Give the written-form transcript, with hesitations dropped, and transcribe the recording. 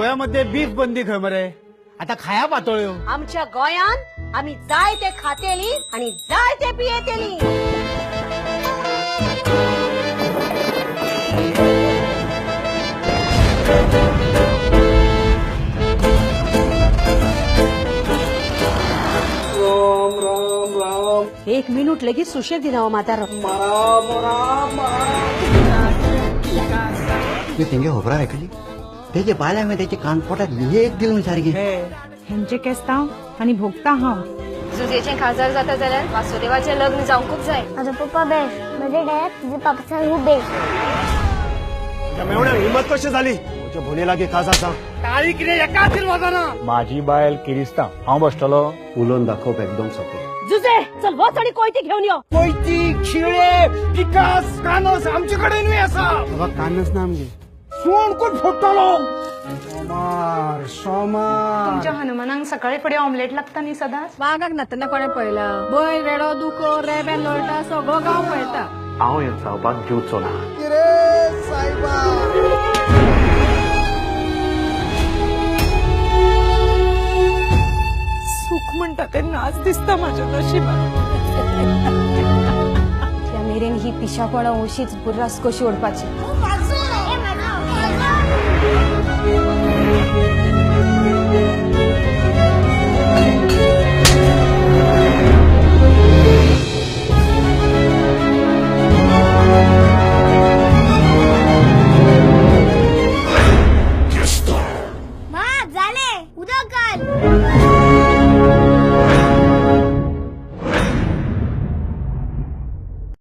गोव्यामध्ये बीफ बंदी खंय मरे आता खाया पातळ्यो आमच्या गोयान आम्ही जाय ते खातेली आणि जाय ते पियेतेली. राम राम राम. एक मिनिट लगेच सुशेर दिनावा म्हातारो. तू तेंगे होबरा ऐकली त्याचे बाल्यामध्ये त्याचे कानपोटात एक दिलून सारखी हेंचे केस्तांव आणि भोगता हांव. जुजेचे खासदार जाता जाल्यार वासुदेवाचे लग्न जावंकूच जाय. माझा पप्पा बेस्ट माझे डॅड तुझे पापा खूप बेस्ट. एवढ्या हिंमत कशी झाली तुझ्या भोलेला गे काजा सांग ताळी किरे एका आशीर्वादाना माझी बायल किरिस्ता हांव बसतलो उलोवन दाखवप एकदम सोपे. जुजे चल वच आणि कोयती घेऊन यो. कोयती खिळे पिकास कानस आमच्याकडे नाही असा बाबा कानस ना आमगे सोन कोण फुटलो सोमार सोमार. तुमच्या हनुमानांक सकाळी फुडें ऑमलेट लागता न्ही सदांच. वागाक नातना कोणे पळयला. बैल रेडो दुको रेबेन लोळटा सगळो गांव पळयता. हांव हे चावपाक जेवचो ना. सुख म्हणटा ते नाच दिसता माझ्या नशिबात. त्या मेरेन ही पिशापणां अशीच बुर्रास कशी ओडपाची.